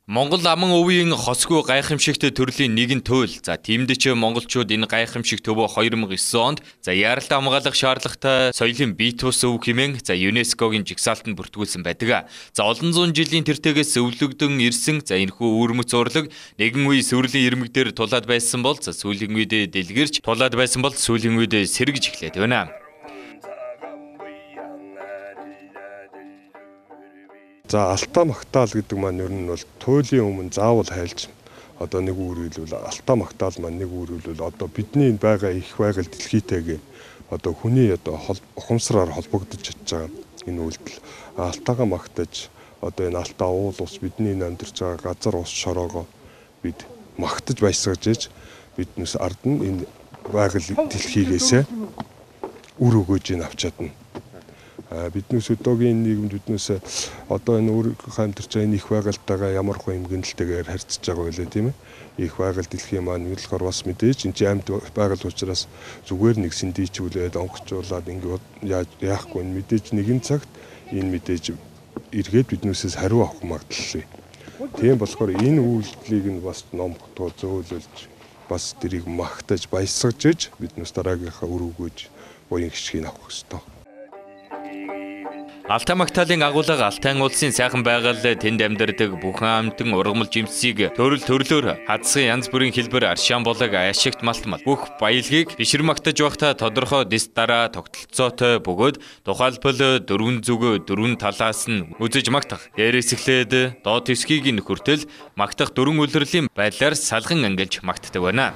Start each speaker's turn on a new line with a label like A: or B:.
A: Монгол аман өвийн хосгүй гайхамшигт төрлийн нэгэн туйл. За тиймд ч монголчууд энэ гайхамшиг төвөө 2009 онд яаралт хамгаалах шаардлагатай соёлын бие тус өв хэмээн ЮНЕСКОгийн жигсаалтанд бүртгүүлсэн байдаг. За олон зуун жилийн тэртегээс өвлөгдөн ирсэн энэхүү өвөрмөц урлаг нэгэн үе сүрлийн ирмэг дээр тулаад байсан бол сүүлийн үед дэлгэрч тулаад байсан бол сүүлийн үед сэргэж эхлээд байна.
B: За алтаа магтаал гэдэг маань ер нь бол туйлын өмнө заавал хайлж одоо нэг үргэлжлүүл алтаа магтаал маань нэг үргэлжлүүл одоо бидний байгаа их байгаль дэлхийтэйгээ одоо хүний одоо ухамсараар холбогдож чадж байгаа энэ үйлдэл алтаагаа магтаж одоо энэ алтаа уул ус бидний амьдарч байгаа газар ус шороогоо бид магтаж баясгаж биднээс ард нь энэ байгаль дэлхийгээсээ үр өгөөж авч чадна. Биднээс өдөөгийн нийгэмд биднээс одоо энэ өөрийнхөө амьдарч байгаа их байгальтайгаа ямар хөө эмгэнэлтэйгээр харьцаж байгаа байлаа тийм ээ. Их байгаль дэлхийн маань болохоор бас мэдээж энэ амьд байгаль учраас зүгээр нэг сэндийчүүлээд онгоцжуулаад ингээд яахгүй мэдээж нэгэн цагт энэ мэдээж эргээд биднээсээс хариу авах магадлал. Тийм болохоор энэ үйлдэлийг нь бас номхотгоо зөөлөлж бас тэрийг магтаж баясгаж биднээс дараагийнхаа үр өгөөж буян хишгийг авах хэрэгтэй.
A: Алтаа магтаалын агуулга Алтайн улсын сайхан байгаль тэнд амьдардаг бүхэн амтан ургамал жимсийг төрлөөр хадсгын янз бүрийн хэлбэр аршаан болог ашигт малтмал бүх баялагийг бишэр магтаж байхдаа тодорхой дэс дараа тогтолцоотой бөгөөд тухайлбал дөрвөн зүг дөрвөн талаас нь үзэж магтах. Дээрээс эхлээд доод хэсгийг нь хүртэл магтах дөрвөн улирлын байдлаар салган ангилж магтдаг байна.